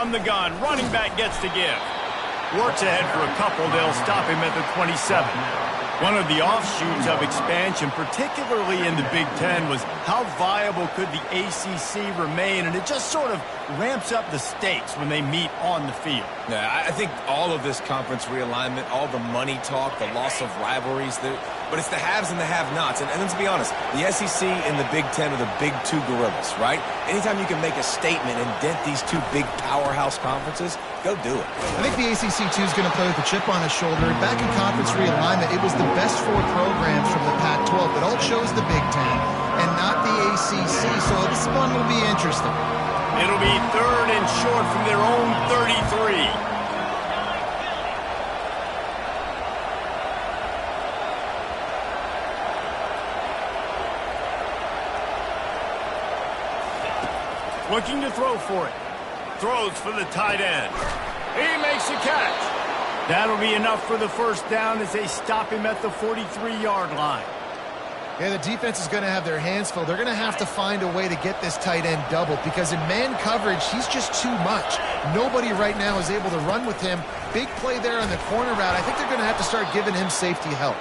from the gun. Running back gets to give. Works ahead for a couple. They'll stop him at the 27. One of the offshoots of expansion, particularly in the Big Ten, was how viable could the ACC remain, and it just sort of ramps up the stakes when they meet on the field. Yeah, I think all of this conference realignment, all the money talk, the loss of rivalries, but it's the haves and the have-nots. And let's be honest, the SEC and the Big Ten are the big two gorillas, right? Anytime you can make a statement and dent these two big powerhouse conferences, go do it. I think the ACC, too, is going to play with a chip on his shoulder. Back in conference realignment, it was the best four programs from the Pac-12 that all chose the Big Ten and not the ACC, so this one will be interesting. It'll be 3rd and short from their own 33. Looking to throw for it. Throws for the tight end. He makes a catch. That'll be enough for the first down as they stop him at the 43-yard line. Yeah, the defense is going to have their hands full. They're going to have to find a way to get this tight end doubled because in man coverage, he's just too much. Nobody right now is able to run with him. Big play there on the corner route. I think they're going to have to start giving him safety help.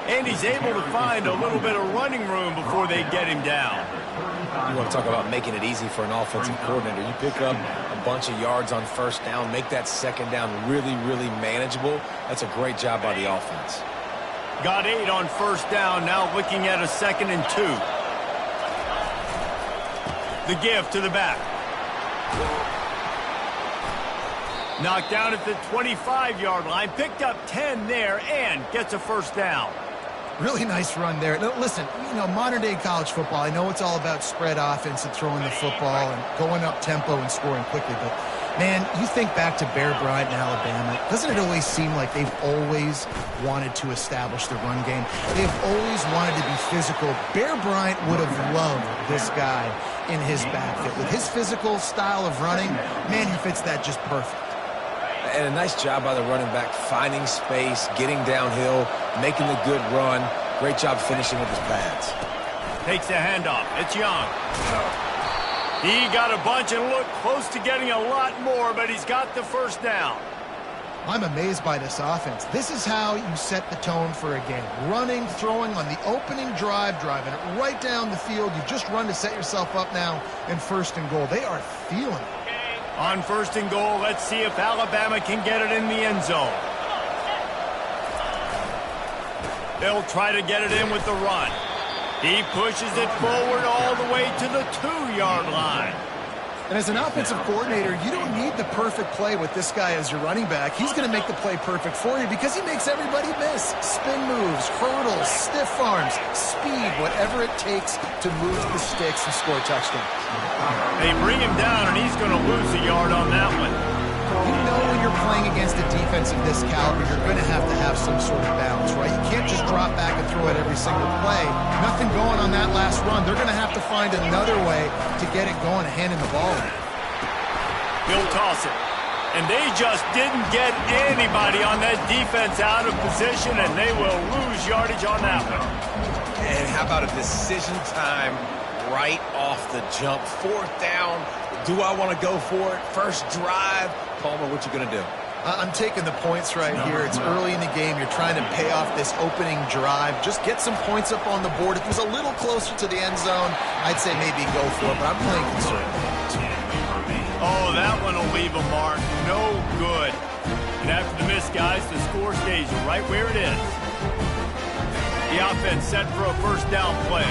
And he's able to find a little bit of running room before they get him down. You want to talk about making it easy for an offensive coordinator. You pick up a bunch of yards on first down, make that second down really, really manageable. That's a great job by the offense. Got 8 on first down, now looking at a 2nd and 2. The give to the back. Knocked down at the 25-yard line, picked up 10 there, and gets a first down. Really nice run there. Now, listen, you know, modern-day college football, I know it's all about spread offense and throwing the football and going up tempo and scoring quickly, but, man, you think back to Bear Bryant in Alabama, doesn't it always seem like they've always wanted to establish the run game? They've always wanted to be physical. Bear Bryant would have loved this guy in his backfield. With his physical style of running, man, he fits that just perfect. And a nice job by the running back, finding space, getting downhill, making a good run. Great job finishing with his pads. Takes the handoff. It's Young. He got a bunch and looked close to getting a lot more, but he's got the first down. I'm amazed by this offense. This is how you set the tone for a game. Running, throwing on the opening drive, driving it right down the field. You just run to set yourself up now in 1st and goal. They are feeling it. On 1st and goal, let's see if Alabama can get it in the end zone. They'll try to get it in with the run. He pushes it forward all the way to the 2-yard line. And as an offensive coordinator, you don't need the perfect play with this guy as your running back. He's going to make the play perfect for you because he makes everybody miss. Spin moves, hurdles, stiff arms, speed, whatever it takes to move the sticks and score touchdowns. They bring him down, and he's going to lose a yard on that one. You know when you're playing against a defense of this caliber, you're going to have some sort of balance, right? You can't just drop back and throw it every single play. Nothing going on that last run. They're going to have to find another way to get it going and handing the ball in. He'll toss it. And they just didn't get anybody on that defense out of position, and they will lose yardage on that one. And how about a decision time right off the jump? 4th down. Do I want to go for it? First drive. Palmer, what you going to do? I'm taking the points right here. It's early in the game. You're trying to pay off this opening drive. Just get some points up on the board. If it was a little closer to the end zone, I'd say maybe go for it, but I'm playing conservative. Oh, that one will leave a mark. No good. And after the miss, guys, the score stays right where it is. The offense set for a first down play.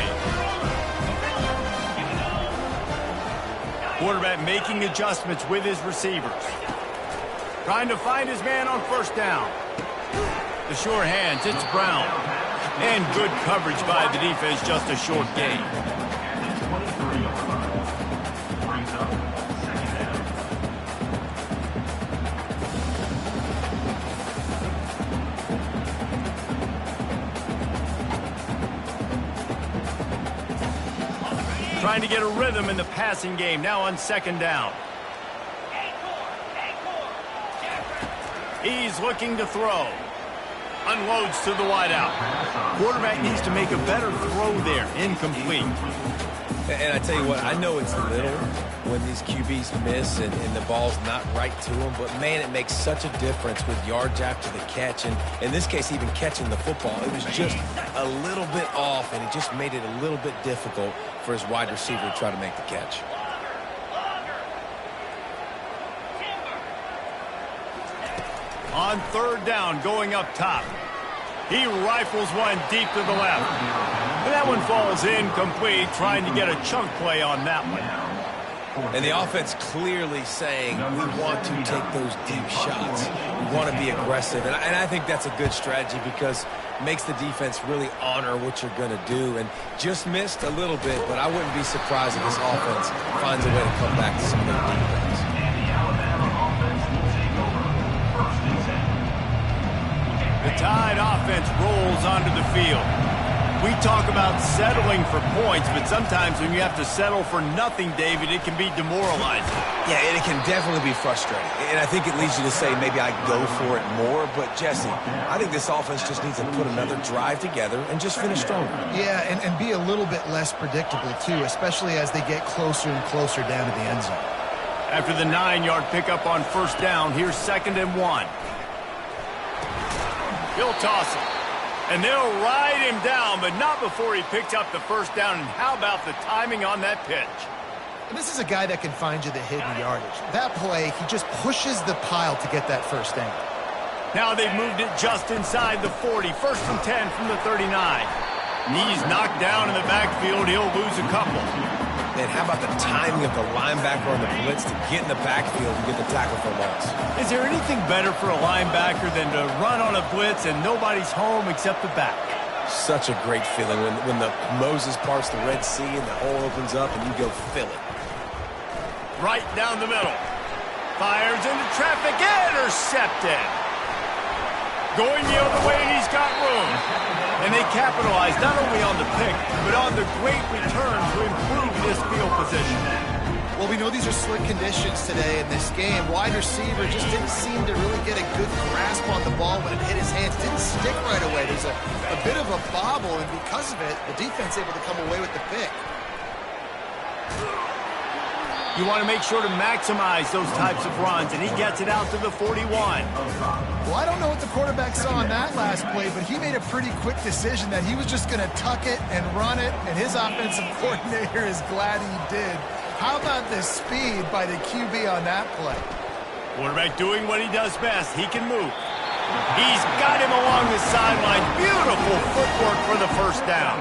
Quarterback making adjustments with his receivers. Trying to find his man on first down. The short hands, it's Brown. And good coverage by the defense, just a short gain. Trying to get a rhythm in the passing game, now on 2nd down. He's looking to throw. Unloads to the wideout. Quarterback needs to make a better throw there. Incomplete. And I tell you what, I know it's little when these QBs miss and the ball's not right to them, but man, it makes such a difference with yards after the catch. And in this case, even catching the football, it was just a little bit off, and it just made it a little bit difficult for his wide receiver to try to make the catch. On third down, going up top. He rifles one deep to the left. And that one falls incomplete, trying to get a chunk play on that one. And the offense clearly saying, we want to take those deep shots. We want to be aggressive. And I think that's a good strategy because it makes the defense really honor what you're going to do. And just missed a little bit, but I wouldn't be surprised if this offense finds a way to come back to some of their defense. The Tide offense rolls onto the field. We talk about settling for points, but sometimes when you have to settle for nothing, David, it can be demoralizing. Yeah, and it can definitely be frustrating. And I think it leads you to say maybe I go for it more. But, Jesse, I think this offense just needs to put another drive together and just finish stronger. Yeah, and be a little bit less predictable, too, especially as they get closer and closer down to the end zone. After the 9-yard pickup on first down, here's 2nd and 1. He'll toss it. And they'll ride him down, but not before he picked up the first down. And how about the timing on that pitch? And this is a guy that can find you the hidden yardage. That play, he just pushes the pile to get that first down. Now they've moved it just inside the 40. 1st and 10 from the 39. Knees knocked down in the backfield. He'll lose a couple. And how about the timing of the linebacker on the blitz to get in the backfield and get the tackle for loss? Is there anything better for a linebacker than to run on a blitz and nobody's home except the back? Such a great feeling when the Moses parts the Red Sea and the hole opens up and you go fill it. Right down the middle. Fires into traffic. Intercepted. Going the other way, and he's got room. And they capitalize not only on the pick, but on the great return to improve this field position. Well, we know these are slick conditions today in this game. Wide receiver just didn't seem to really get a good grasp on the ball when it hit his hands. Didn't stick right away. There's a bit of a bobble, and because of it, the defense able to come away with the pick. You want to make sure to maximize those types of runs, and he gets it out to the 41. Well, I don't know what the quarterback saw on that last play, but he made a pretty quick decision that he was just going to tuck it and run it, and his offensive coordinator is glad he did. How about the speed by the QB on that play? Quarterback doing what he does best. He can move. He's got him along the sideline. Beautiful footwork for the first down.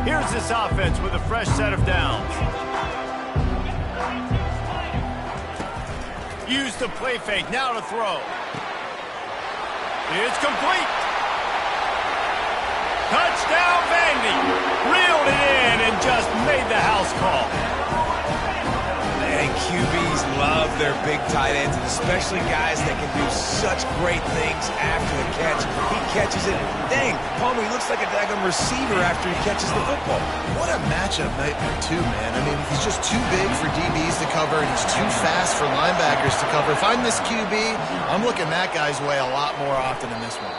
Here's this offense with a fresh set of downs. Use the play fake, now to throw. It's complete. Touchdown, Vandy. Reeled it in and just made the house call. And QBs love their big tight ends, and especially guys that can do such great things after the catch. He catches it. Dang, Palmer, he looks like a daggone receiver after he catches the football. What a matchup nightmare, too, man. I mean, he's just too big for DBs to cover, and he's too fast for linebackers to cover. If I'm this QB, I'm looking that guy's way a lot more often than this one.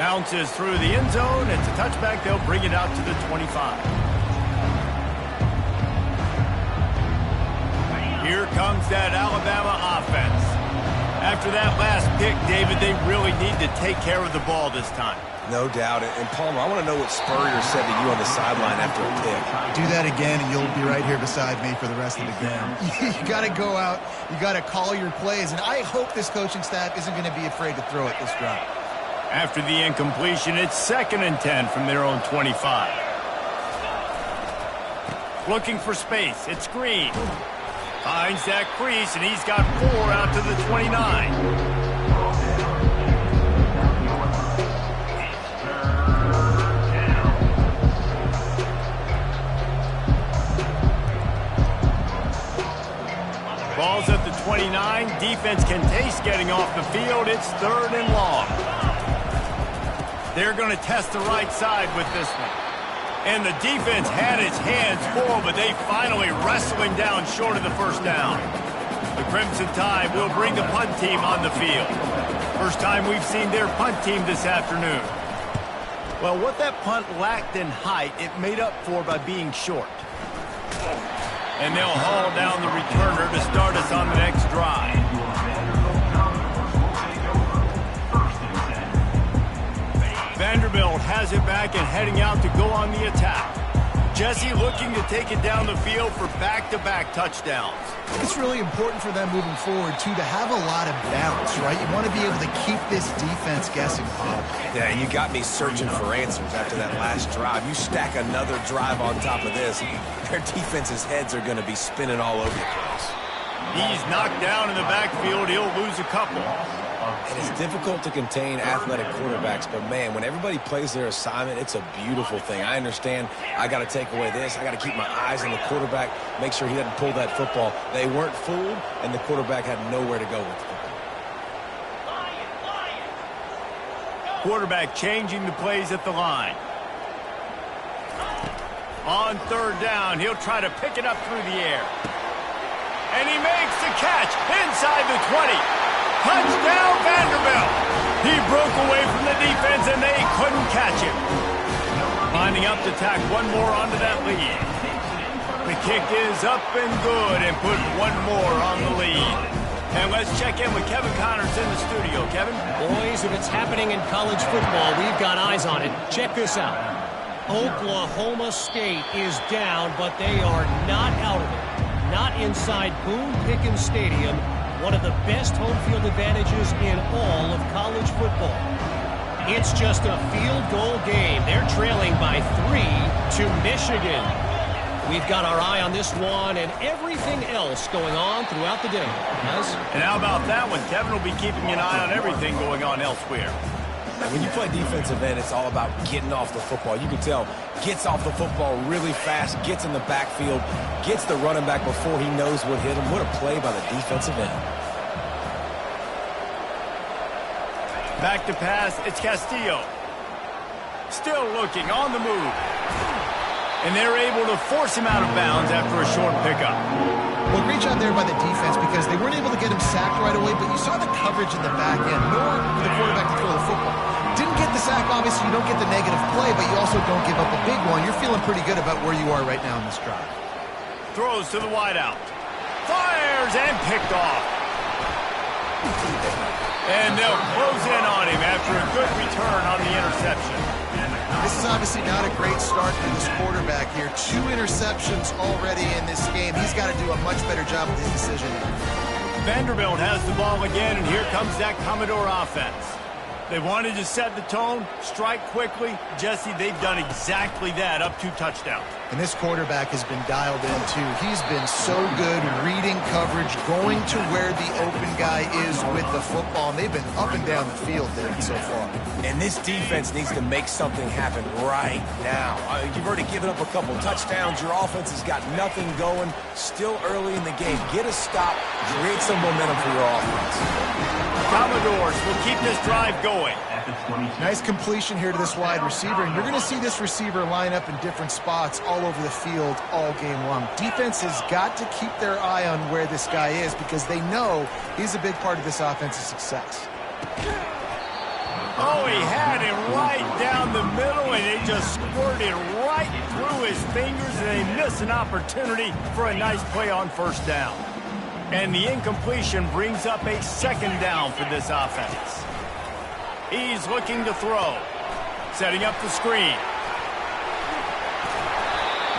Bounces through the end zone. It's a touchback. They'll bring it out to the 25. Here comes that Alabama offense. After that last pick, David, they really need to take care of the ball this time. No doubt. And Palmer, I want to know what Spurrier said to you on the sideline after a pick. Do that again, and you'll be right here beside me for the rest of the game. You got to go out. You got to call your plays, and I hope this coaching staff isn't going to be afraid to throw it this drive. After the incompletion, it's 2nd and 10 from their own 25. Looking for space. It's Green. Finds that crease, and he's got 4 out to the 29. Ball's at the 29. Defense can taste getting off the field. It's 3rd and long. They're going to test the right side with this one. And the defense had its hands full, but they finally wrestling down short of the first down. The Crimson Tide will bring the punt team on the field. First time we've seen their punt team this afternoon. Well, what that punt lacked in height, it made up for by being short. And they'll haul down the returner to start us on the next drive. Vanderbilt has it back and heading out to go on the attack. Jesse looking to take it down the field for back-to-back touchdowns. It's really important for them moving forward, too, to have a lot of balance, right? You want to be able to keep this defense guessing. Yeah, you got me searching for answers after that last drive. You stack another drive on top of this, their defense's heads are going to be spinning all over the place. He's knocked down in the backfield. He'll lose a couple. And it's difficult to contain athletic quarterbacks, but, man, when everybody plays their assignment, it's a beautiful thing. I understand I got to take away this. I got to keep my eyes on the quarterback, make sure he doesn't pull that football. They weren't fooled, and the quarterback had nowhere to go with the football. Quarterback changing the plays at the line. On third down, he'll try to pick it up through the air. And he makes the catch inside the 20. Touchdown, Vanderbilt. He broke away from the defense, and they couldn't catch him. Lining up to tack one more onto that lead. The kick is up and good and put one more on the lead. And let's check in with Kevin Connors in the studio. Kevin? Boys, if it's happening in college football, we've got eyes on it. Check this out. Oklahoma State is down, but they are not out of it. Not inside Boone Pickens Stadium, one of the best home field advantages in all of college football. It's just a field goal game. They're trailing by 3 to Michigan. We've got our eye on this one and everything else going on throughout the day. Guys? And how about that one? Kevin will be keeping an eye on everything going on elsewhere. And when you play defensive end, it's all about getting off the football. You can tell, gets off the football really fast, gets in the backfield, gets the running back before he knows what hit him. What a play by the defensive end. Back to pass, it's Castillo. Still looking, on the move. And they're able to force him out of bounds after a short pickup. Well, great job there by the defense because they weren't able to get him sacked right away, but you saw the coverage in the back end. Nor for the quarterback to throw the football. Didn't get the sack, obviously you don't get the negative play, but you also don't give up a big one. You're feeling pretty good about where you are right now in this drive. Throws to the wideout. Fires and picked off. And they'll close in on him after a good return on the interception. This is obviously not a great start for this quarterback here. 2 interceptions already in this game. He's got to do a much better job with his decision. Vanderbilt has the ball again, and here comes that Commodore offense. They wanted to set the tone, strike quickly. Jesse, they've done exactly that, up 2 touchdowns. And this quarterback has been dialed in, too. He's been so good reading coverage, going to where the open guy is with the football. And they've been up and down the field there so far. And this defense needs to make something happen right now. You've already given up a couple touchdowns. Your offense has got nothing going. Still early in the game. Get a stop. Create some momentum for your offense. Commodores will keep this drive going. Nice completion here to this wide receiver, and you're going to see this receiver line up in different spots all over the field all game long. Defense has got to keep their eye on where this guy is because they know he's a big part of this offense's success. Oh, he had him right down the middle, and it just squirted right through his fingers, and they miss an opportunity for a nice play on first down. And the incompletion brings up a second down for this offense. He's looking to throw. Setting up the screen.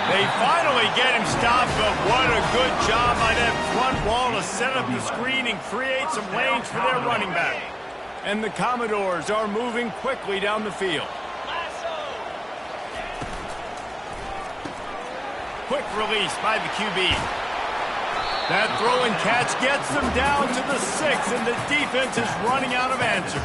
They finally get him stopped, but what a good job by that front wall to set up the screen and create some lanes for their running back. And the Commodores are moving quickly down the field. Quick release by the QB. That throw and catch gets them down to the 6, and the defense is running out of answers.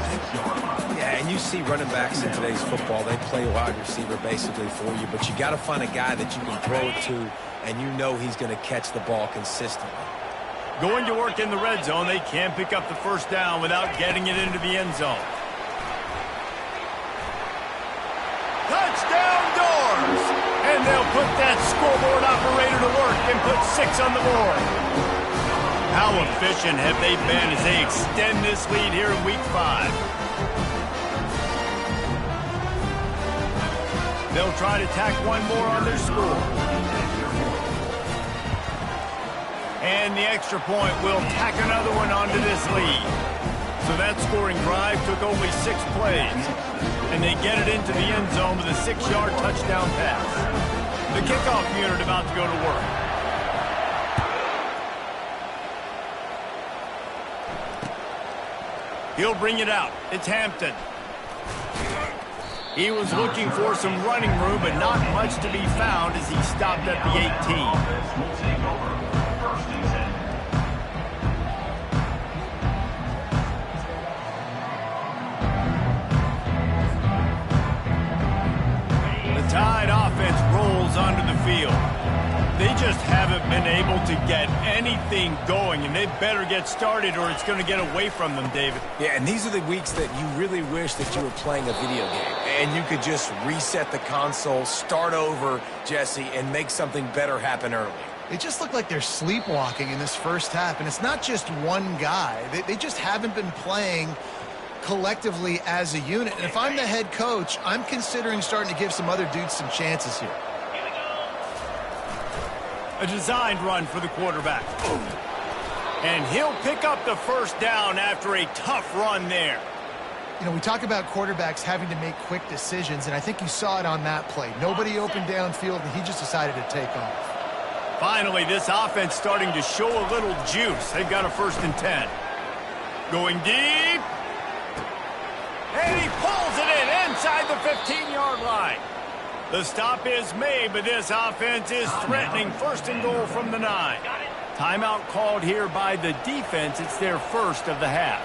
Yeah, and you see running backs in today's football, they play wide receiver basically for you, but you got to find a guy that you can throw it to, and you know he's going to catch the ball consistently. Going to work in the red zone, they can't pick up the first down without getting it into the end zone. Touchdown doors! And they'll put that scoreboard operator to work and put 6 on the board. How efficient have they been as they extend this lead here in Week 5? They'll try to tack one more on their score. And the extra point will tack another one onto this lead. So that scoring drive took only 6 plays. And they get it into the end zone with a 6-yard touchdown pass. The kickoff unit about to go to work. He'll bring it out. It's Hampton. He was looking for some running room, but not much to be found as he stopped at the 18. Tide offense rolls onto the field. They just haven't been able to get anything going, and they better get started or it's going to get away from them, David. Yeah, and these are the weeks that you really wish that you were playing a video game and you could just reset the console, start over, Jesse, and make something better happen early. They just look like they're sleepwalking in this first half, and it's not just one guy. They just haven't been playing collectively as a unit. And if I'm the head coach, I'm considering starting to give some other dudes some chances here. A designed run for the quarterback. And he'll pick up the first down after a tough run there. You know, we talk about quarterbacks having to make quick decisions, and I think you saw it on that play. Nobody opened downfield, and he just decided to take off. Finally, this offense starting to show a little juice. They've got a 1st and 10. Going deep. And he pulls it in inside the 15-yard line. The stop is made, but this offense is threatening 1st and goal from the 9. Timeout called here by the defense. It's their first of the half.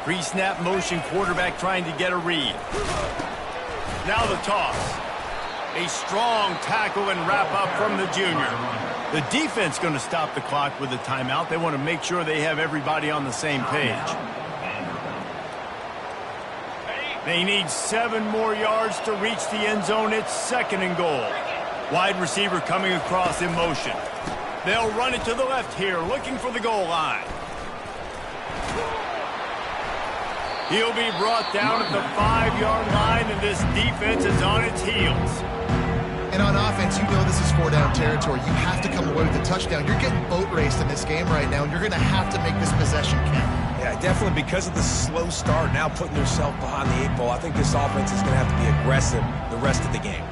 Pre-snap motion, quarterback trying to get a read. Now the toss. A strong tackle and wrap up from the junior. The defense going to stop the clock with a timeout. They want to make sure they have everybody on the same page. They need 7 more yards to reach the end zone. It's 2nd and goal. Wide receiver coming across in motion. They'll run it to the left here, looking for the goal line. He'll be brought down at the 5-yard line, and this defense is on its heels. And on offense, you know this is 4-down territory. You have to come away with a touchdown. You're getting boat raced in this game right now, and you're going to have to make this possession count. Yeah, definitely because of the slow start, now putting themselves behind the 8 ball. I think this offense is going to have to be aggressive the rest of the game.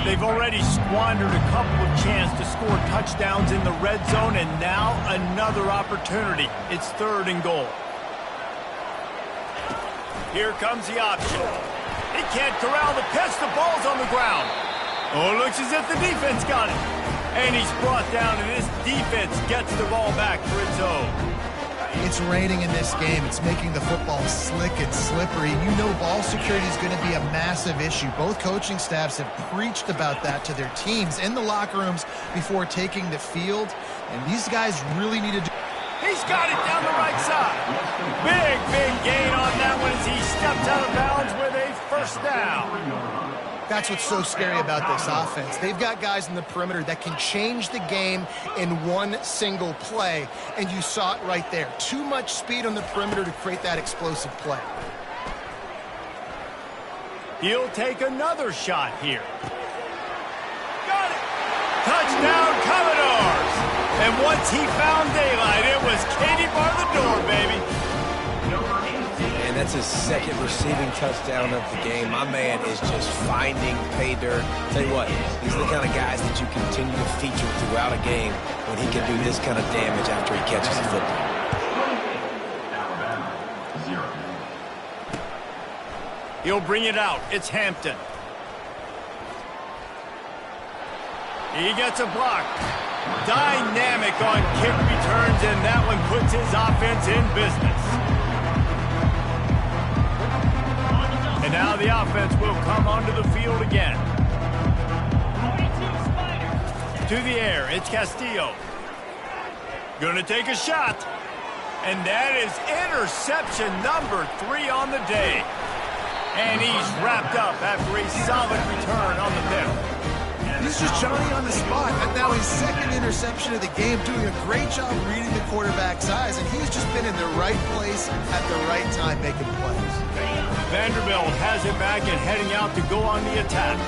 They've already squandered a couple of chances to score touchdowns in the red zone, and now another opportunity. It's 3rd and goal. Here comes the option. He can't corral the pitch. The ball's on the ground. Oh, it looks as if the defense got it. And he's brought down, and this defense gets the ball back for its own. It's raining in this game. It's making the football slick and slippery. You know ball security is going to be a massive issue. Both coaching staffs have preached about that to their teams in the locker rooms before taking the field. And these guys really need to do... He's got it down the right side. Big gain on that one as he steps out of bounds with a 1st down. That's what's so scary about this offense. They've got guys in the perimeter that can change the game in one single play, and you saw it right there. Too much speed on the perimeter to create that explosive play. He'll take another shot here. Got it! Touchdown, Commodores! And once he found daylight, it was Katie bar the door, baby. And that's his 2nd receiving touchdown of the game. My man is just finding pay dirt. Tell you what, these are the kind of guys that you continue to feature throughout a game when he can do this kind of damage after he catches the football. He'll bring it out. It's Hampton. He gets a block. Dynamic on kick returns, and that one puts his offense in business. And now the offense will come onto the field again. To the air, it's Castillo. Gonna take a shot. And that is interception number 3 on the day. And he's wrapped up after a solid return on the pick. He's just Johnny on the spot. And now his second interception of the game, doing a great job reading the quarterback's eyes, and he's just been in the right place at the right time making plays. Vanderbilt has it back and heading out to go on the attack.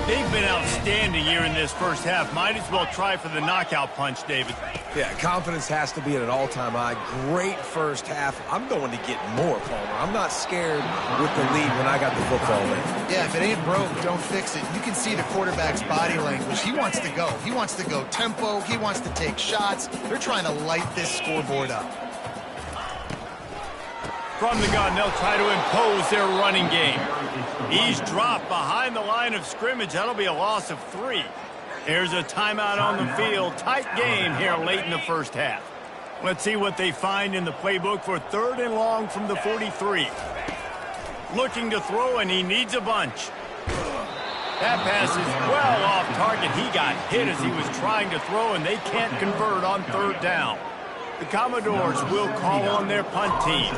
They've been outstanding here in this first half. Might as well try for the knockout punch, David. Yeah, confidence has to be at an all-time high. Great first half. I'm going to get more, Palmer. I'm not scared with the lead when I got the football in. Yeah, if it ain't broke, don't fix it. You can see the quarterback's body language. He wants to go. He wants to go tempo. He wants to take shots. They're trying to light this scoreboard up. From the gun, they'll try to impose their running game. He's dropped behind the line of scrimmage. That'll be a loss of 3. There's a timeout on the field. Tight game here late in the first half. Let's see what they find in the playbook for 3rd and long from the 43. Looking to throw, and he needs a bunch. That pass is well off target. He got hit as he was trying to throw, and they can't convert on 3rd down. The Commodores will call on their punt team.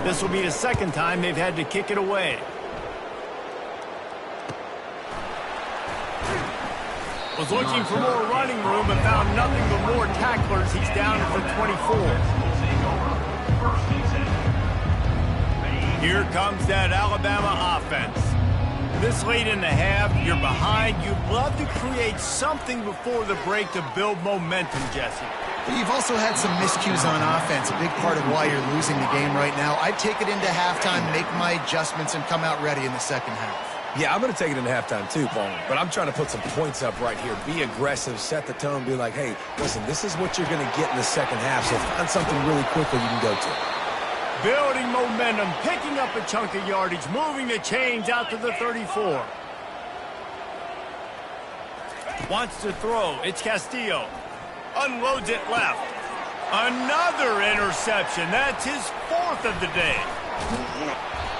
This will be the 2nd time they've had to kick it away. Was looking for more running room but found nothing but more tacklers. He's down for 24. Here comes that Alabama offense. This late in the half, you're behind. You'd love to create something before the break to build momentum, Jesse. You've also had some miscues on offense, a big part of why you're losing the game right now. I'd take it into halftime, make my adjustments, and come out ready in the second half. Yeah, I'm going to take it into halftime too, Palmer. But I'm trying to put some points up right here. Be aggressive, set the tone, be like, hey, listen, this is what you're going to get in the second half, so find something really quickly you can go to. Building momentum, picking up a chunk of yardage, moving the chains out to the 34. Wants to throw. It's Castillo. Unloads it left. Another interception. That's his 4th of the day.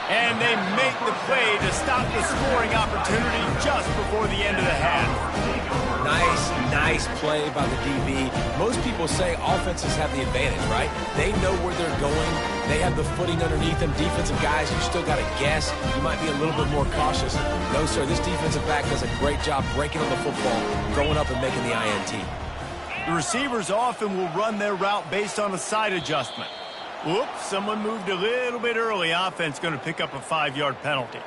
And they make the play to stop the scoring opportunity just before the end of the half. Nice play by the DB. Most people say offenses have the advantage, right? They know where they're going. They have the footing underneath them. Defensive guys, you still got to guess. You might be a little bit more cautious. No, sir, this defensive back does a great job breaking on the football, going up and making the INT. The receivers often will run their route based on a side adjustment. Whoops, someone moved a little bit early. Offense going to pick up a 5-yard penalty.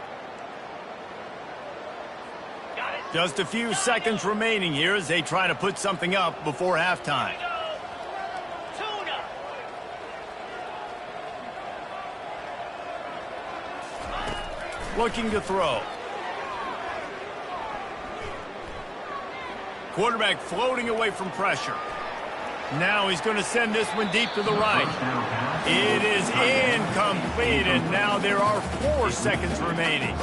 Just a few seconds remaining here as they try to put something up before halftime. Looking to throw. Quarterback floating away from pressure. Now he's going to send this one deep to the right. It is incomplete, and now there are 4 seconds remaining.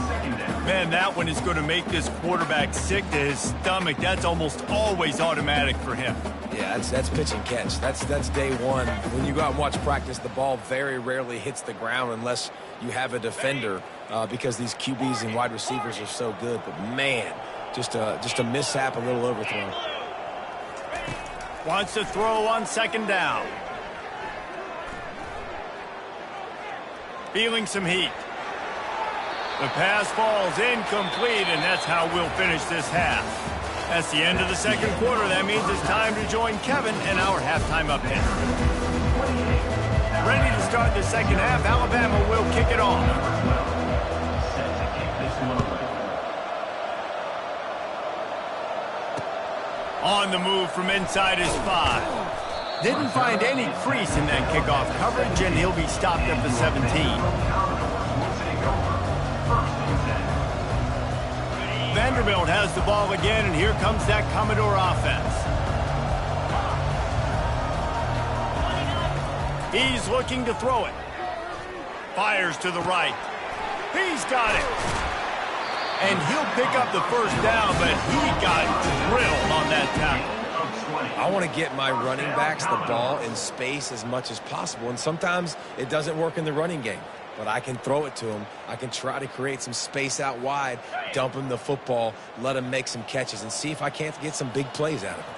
Man, that one is going to make this quarterback sick to his stomach. That's almost always automatic for him. Yeah, that's pitch and catch. That's day one. When you go out and watch practice, the ball very rarely hits the ground unless you have a defender because these QBs and wide receivers are so good. But, man, just a mishap, a little overthrow. Wants to throw on 2nd down. Feeling some heat. The pass falls incomplete, and that's how we'll finish this half. That's the end of the 2nd quarter. That means it's time to join Kevin and our halftime update. Ready to start the 2nd half. Alabama will kick it off. On the move from inside his 5. Didn't find any crease in that kickoff coverage, and he'll be stopped at the 17. Vanderbilt has the ball again, and here comes that Commodore offense. He's looking to throw it. Fires to the right. He's got it. And he'll pick up the 1st down, but he got drilled on that tackle. I want to get my running backs the ball in space as much as possible, and sometimes it doesn't work in the running game. But I can throw it to them. I can try to create some space out wide, dump him the football, let him make some catches, and see if I can't get some big plays out of him.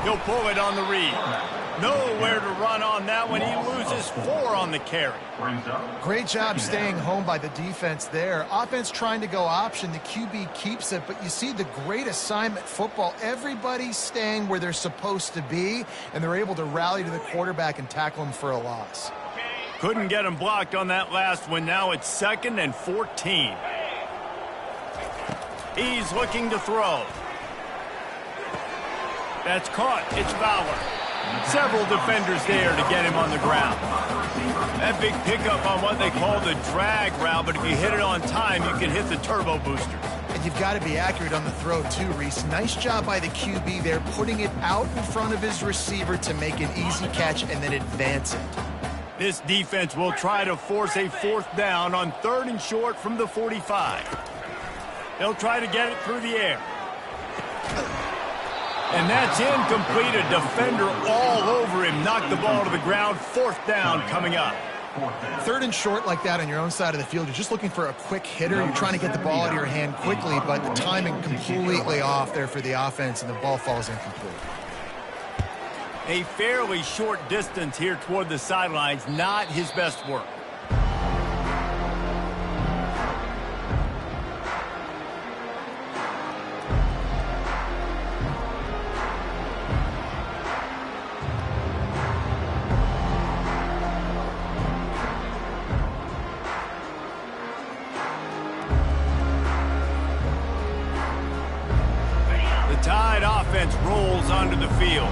He'll pull it on the read. Nowhere to run on that one. He loses 4 on the carry. Great job staying home by the defense there. Offense trying to go option. The QB keeps it, but you see the great assignment football. Everybody's staying where they're supposed to be, and they're able to rally to the quarterback and tackle him for a loss. Couldn't get him blocked on that last one. Now it's 2nd and 14. He's looking to throw. That's caught. It's Fowler. Several defenders there to get him on the ground. That big pickup on what they call the drag route, but if you hit it on time, you can hit the turbo boosters. And you've got to be accurate on the throw too, Reese. Nice job by the QB there, putting it out in front of his receiver to make an easy catch and then advance it. This defense will try to force a 4th down on 3rd and short from the 45. They'll try to get it through the air. And that's incomplete. A defender all over him. Knocked the ball to the ground. 4th down coming up. 3rd and short like that on your own side of the field. You're just looking for a quick hitter. You're trying to get the ball out of your hand quickly, but the timing completely off there for the offense, and the ball falls incomplete. A fairly short distance here toward the sidelines. Not his best work. Tide offense rolls onto the field.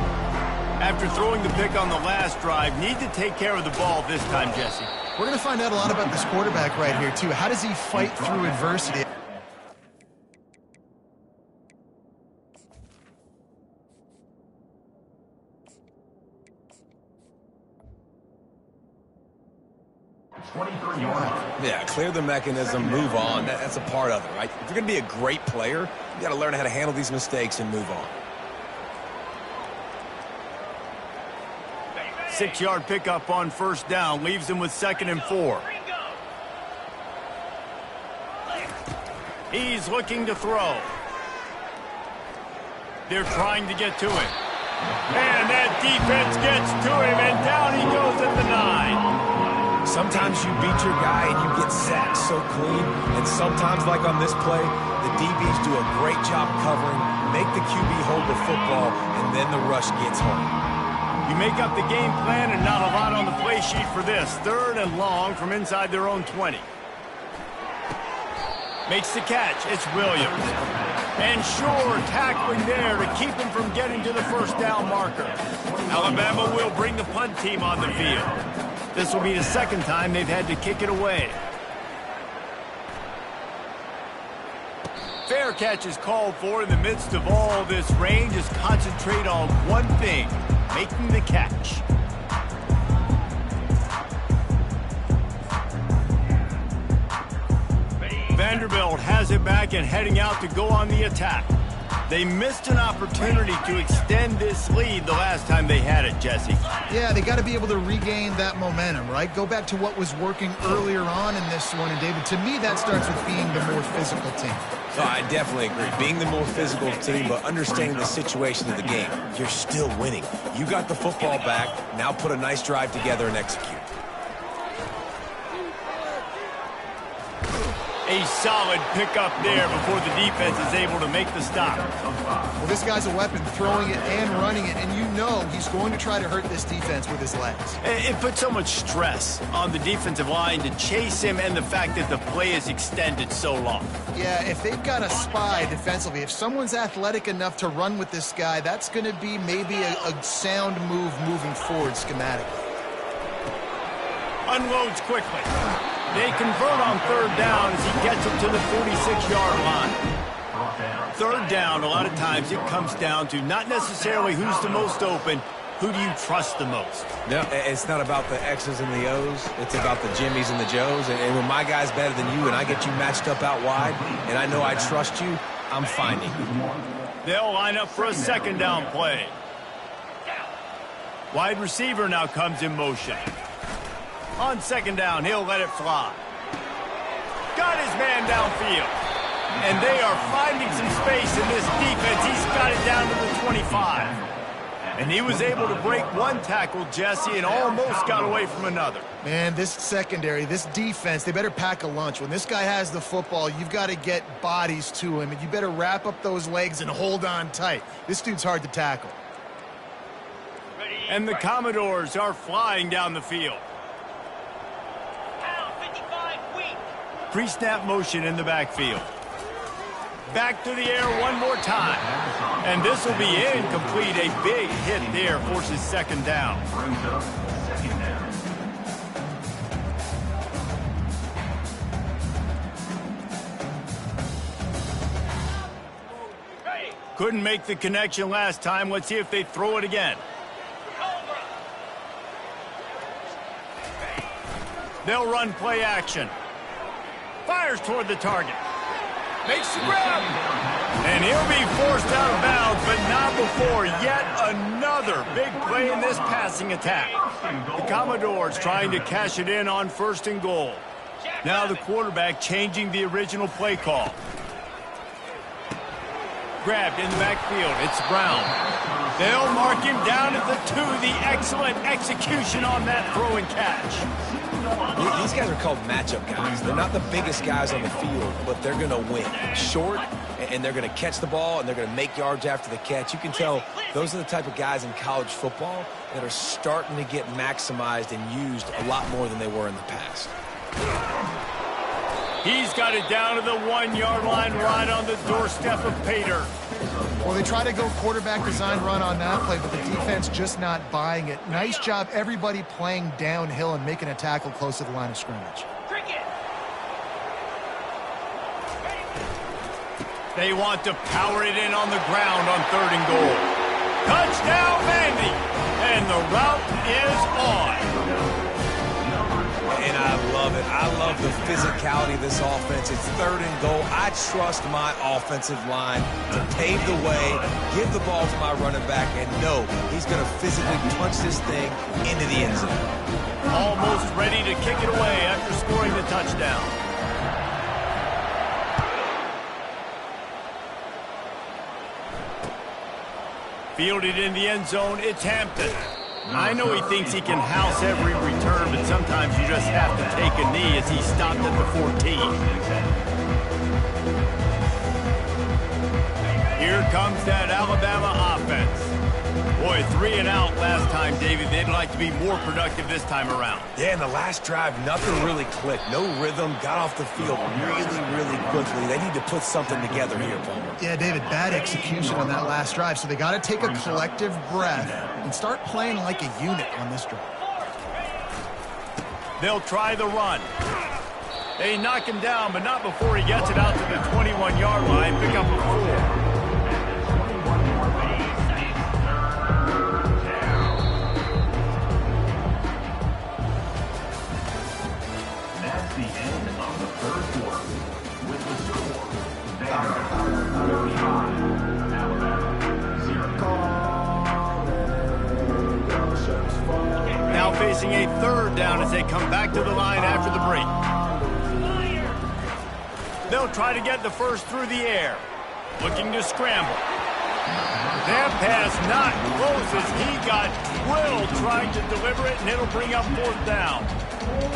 After throwing the pick on the last drive, need to take care of the ball this time, Jesse. We're going to find out a lot about this quarterback right here, too. How does he fight through adversity? Yeah, clear the mechanism, move on. That's a part of it, right? If you're going to be a great player, you got to learn how to handle these mistakes and move on. 6-yard pickup on 1st down. Leaves him with 2nd and 4. He's looking to throw. They're trying to get to him. And that defense gets to him, and down he goes at the 9. Sometimes you beat your guy and you get sacked so clean, and sometimes, like on this play, the DBs do a great job covering, make the QB hold the football, and then the rush gets home. You make up the game plan and not a lot on the play sheet for this. 3rd and long from inside their own 20. Makes the catch. It's Williams. And sure, tackling there to keep him from getting to the 1st down marker. Alabama will bring the punt team on the field. This will be the 2nd time they've had to kick it away. Fair catch is called for in the midst of all this rain. Just concentrate on one thing, making the catch. Vanderbilt has it back and heading out to go on the attack. They missed an opportunity to extend this lead the last time they had it, Jesse. Yeah, they got to be able to regain that momentum, right? Go back to what was working earlier on in this one. And, David, to me, that starts with being the more physical team. So I definitely agree. Being the more physical team, but understanding the situation of the game. You're still winning. You got the football back. Now put a nice drive together and execute. A solid pickup there before the defense is able to make the stop. Well, this guy's a weapon, throwing it and running it, and you know he's going to try to hurt this defense with his legs. It puts so much stress on the defensive line to chase him, and the fact that the play is extended so long. Yeah, if they've got a spy defensively, if someone's athletic enough to run with this guy, that's going to be maybe a sound move moving forward schematically. Unloads quickly. They convert on 3rd down as he gets it to the 46-yard line. 3rd down, a lot of times it comes down to not necessarily who's the most open, who do you trust the most? Yeah, it's not about the X's and the O's. It's about the Jimmys and the Joes. And when my guy's better than you and I get you matched up out wide and I know I trust you, I'm finding you. They'll line up for a 2nd down play. Wide receiver now comes in motion. On 2nd down, he'll let it fly. Got his man downfield. And they are finding some space in this defense. He's got it down to the 25. And he was able to break one tackle, Jesse, and almost got away from another. Man, this secondary, this defense, they better pack a lunch. When this guy has the football, you've got to get bodies to him, and you better wrap up those legs and hold on tight. This dude's hard to tackle. And the Commodores are flying down the field. Pre-snap motion in the backfield. Back to the air one more time. And this will be incomplete. A big hit there forces second down. Couldn't make the connection last time. Let's see if they throw it again. They'll run play action. Fires toward the target. Makes the grab. And he'll be forced out of bounds, but not before yet another big play in this passing attack. The Commodores trying to cash it in on 1st and goal. Now the quarterback changing the original play call. Grabbed in the backfield. It's Brown. They'll mark him down at the 2. The excellent execution on that throw and catch. These guys are called matchup guys. They're not the biggest guys on the field, but they're going to win. Short, and they're going to catch the ball, and they're going to make yards after the catch. You can tell those are the type of guys in college football that are starting to get maximized and used a lot more than they were in the past. He's got it down to the 1-yard line right on the doorstep of Pater. Well, they try to go quarterback design run on that play, but the defense just not buying it. Nice job, everybody playing downhill and making a tackle close to the line of scrimmage. They want to power it in on the ground on 3rd and goal. Touchdown, Vandy! And the route is on. And I love it. I love the physicality of this offense. It's 3rd and goal. I trust my offensive line to pave the way, give the ball to my running back, and know he's going to physically punch this thing into the end zone. Almost ready to kick it away after scoring the touchdown. Fielded in the end zone, it's Hampton. I know he thinks he can house every return, but sometimes you just have to take a knee as he stopped at the 14. Here comes that Alabama offense. Boy, 3 and out last time, David. They'd like to be more productive this time around. Yeah, in the last drive, nothing really clicked. No rhythm, got off the field really quickly. They need to put something together here, Palmer. Yeah, David, bad execution on that last drive, so they got to take a collective breath and start playing like a unit on this drive. They'll try the run. They knock him down, but not before he gets it out to the 21-yard line. Pick up a 4. Now facing a 3rd down as they come back to the line after the break. They'll try to get the first through the air. Looking to scramble. That pass not close as he got drilled trying to deliver it, and it'll bring up 4th down.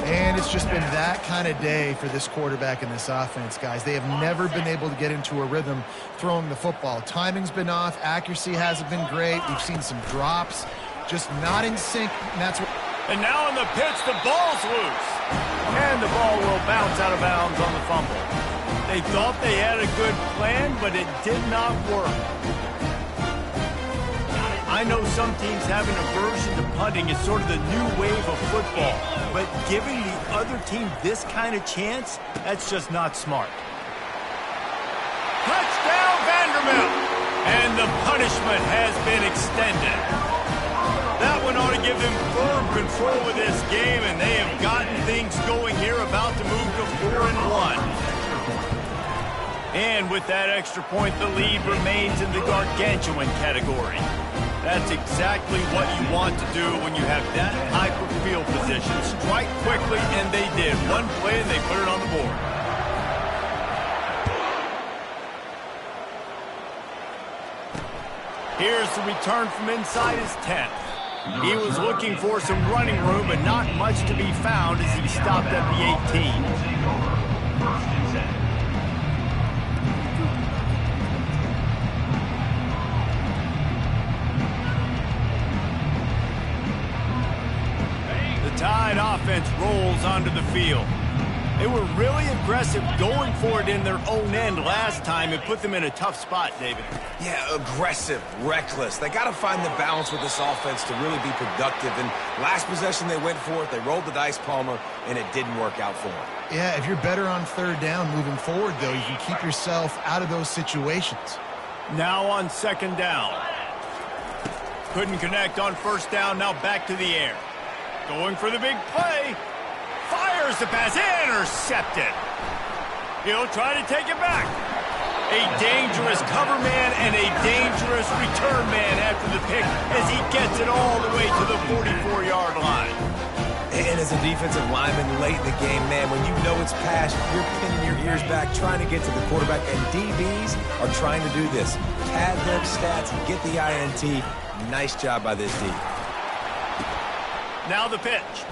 And it's just been that kind of day for this quarterback and this offense, guys. They have never been able to get into a rhythm throwing the football. Timing's been off. Accuracy hasn't been great. We've seen some drops. Just not in sync, and that's what... And now on the pitch, the ball's loose. And the ball will bounce out of bounds on the fumble. They thought they had a good plan, but it did not work. I know some teams have an aversion to punting. It's sort of the new wave of football. But giving the other team this kind of chance, that's just not smart. Touchdown, Vanderbilt! And the punishment has been extended. That one ought to give them firm control of this game, and they have gotten things going here, about to move to 4-1. And with that extra point, the lead remains in the gargantuan category. That's exactly what you want to do when you have that type of field position. Strike quickly, and they did. One play, and they put it on the board. Here's the return from inside his 10. He was looking for some running room, but not much to be found as he stopped at the 18. The Tide offense rolls onto the field. They were really aggressive going for it in their own end last time. It put them in a tough spot, David. Yeah, aggressive, reckless. They got to find the balance with this offense to really be productive. And last possession, they went for it. They rolled the dice, Palmer, and it didn't work out for them. Yeah, if you're better on third down moving forward, though, you can keep yourself out of those situations. Now on second down. Couldn't connect on first down. Now back to the air. Going for the big play. Fires the pass, intercepted. He'll try to take it back. A dangerous cover man and a dangerous return man after the pick as he gets it all the way to the 44-yard line. And as a defensive lineman late in the game, man, when you know it's past, you're pinning your ears back, trying to get to the quarterback, and DBs are trying to do this. Pad their stats, get the INT. Nice job by this D. Now the pitch.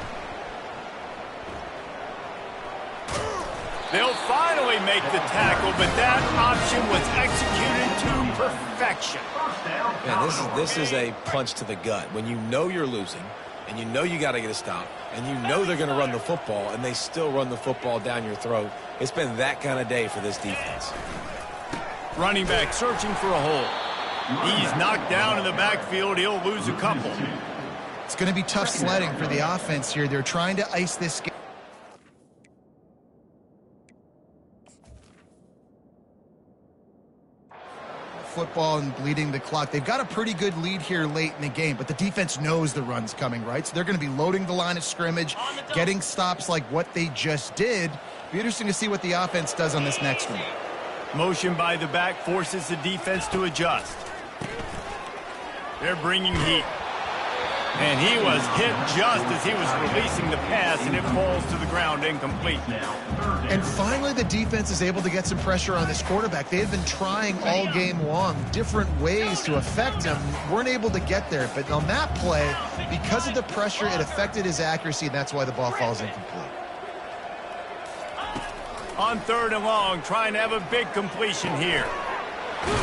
They'll finally make the tackle, but that option was executed to perfection. Man, this is a punch to the gut. When you know you're losing, and you know you got to get a stop, and you know they're going to run the football, and they still run the football down your throat. It's been that kind of day for this defense. Running back searching for a hole. He's knocked down in the backfield. He'll lose a couple. It's going to be tough sledding for the offense here. They're trying to ice this game. Football and bleeding the clock. They've got a pretty good lead here late in the game, but the defense knows the run's coming, right? So they're going to be loading the line of scrimmage, getting stops like what they just did. Be interesting to see what the offense does on this next one. Motion by the back forces the defense to adjust. They're bringing heat. And he was hit just as he was releasing the pass, and it falls to the ground incomplete. And finally, the defense is able to get some pressure on this quarterback. They've been trying all game long different ways to affect him. Weren't able to get there. But on that play, because of the pressure, it affected his accuracy, and that's why the ball falls incomplete. On third and long, trying to have a big completion here.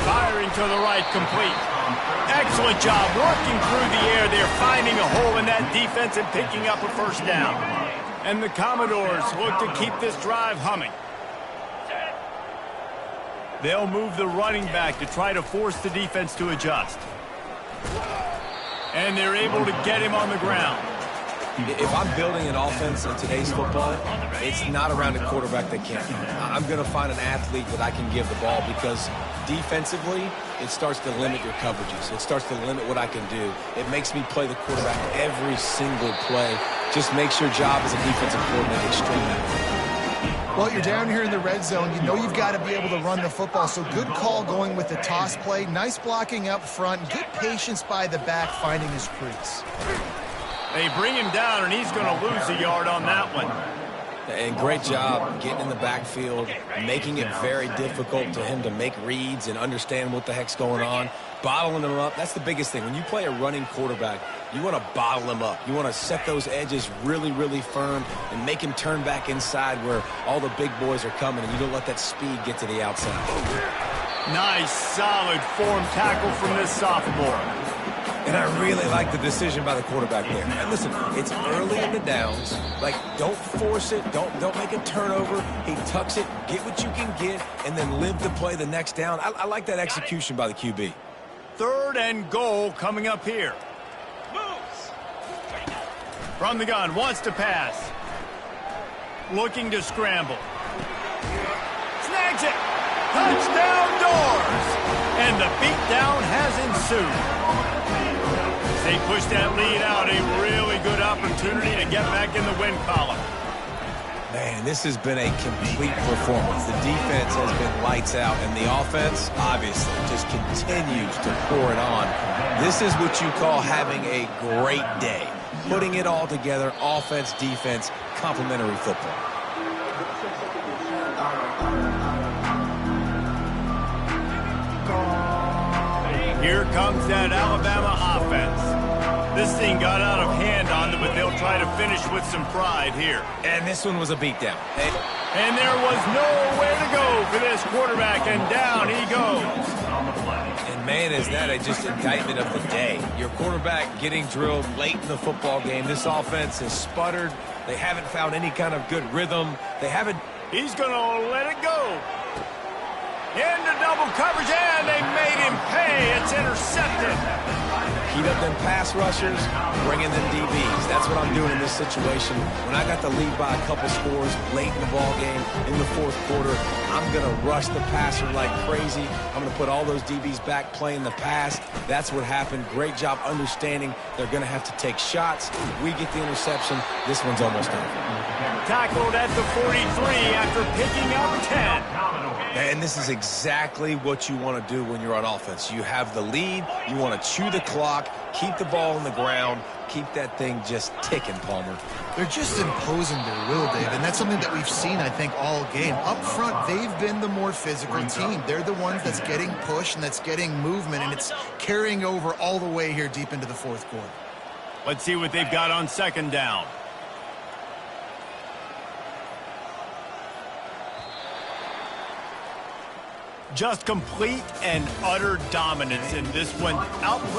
Firing to the right, complete. Excellent job working through the air. They're finding a hole in that defense and picking up a first down. And the Commodores look to keep this drive humming. They'll move the running back to try to force the defense to adjust. And they're able to get him on the ground. If I'm building an offense in today's football, it's not around a quarterback that can't. I'm going to find an athlete that I can give the ball because defensively, it starts to limit your coverages. It starts to limit what I can do. It makes me play the quarterback every single play. Just makes your job as a defensive coordinator extremely important. Well, you're down here in the red zone. You know you've got to be able to run the football. So good call going with the toss play. Nice blocking up front. Good patience by the back finding his crease. They bring him down, and he's going to lose a yard on that one. And great job getting in the backfield, making it very difficult to him to make reads and understand what the heck's going on. Bottling him up, that's the biggest thing. When you play a running quarterback, you want to bottle him up. You want to set those edges really, really firm and make him turn back inside where all the big boys are coming, and you don't let that speed get to the outside. Nice, solid form tackle from this sophomore. And I really like the decision by the quarterback there. And listen, it's early in the downs. Like, don't force it. Don't make a turnover. He tucks it, get what you can get, and then live to play the next down. I like that execution by the QB. Third and goal coming up here. From the gun, wants to pass. Looking to scramble. Snags it. Touchdown Doors. And the beatdown has ensued. They push that lead out, a really good opportunity to get back in the win column. Man, this has been a complete performance. The defense has been lights out, and the offense, obviously, just continues to pour it on. This is what you call having a great day. Putting it all together, offense, defense, complementary football. Here comes that Alabama offense. This thing got out of hand on them, but they'll try to finish with some pride here. And this one was a beatdown. And there was nowhere to go for this quarterback, and down he goes. And man, is that just indictment of the day. Your quarterback getting drilled late in the football game. This offense has sputtered. They haven't found any kind of good rhythm. They haven't. He's going to let it go. Into double coverage, and they made him pay. It's intercepted. Heat up them pass rushers, bring in them DBs. That's what I'm doing in this situation. When I got the lead by a couple scores late in the ball game, in the fourth quarter, I'm going to rush the passer like crazy. I'm going to put all those DBs back playing the pass. That's what happened. Great job understanding they're going to have to take shots. We get the interception. This one's almost over. Tackled at the 43 after picking up 10. And this is exactly what you want to do when you're on offense. You have the lead. You want to chew the clock, keep the ball on the ground, keep that thing just ticking, Palmer. They're just imposing their will, Dave, and that's something that we've seen, I think, all game. Up front, they've been the more physical team. They're the ones that's getting pushed and that's getting movement, and it's carrying over all the way here deep into the fourth quarter. Let's see what they've got on second down. Just complete and utter dominance in this one. Outplayed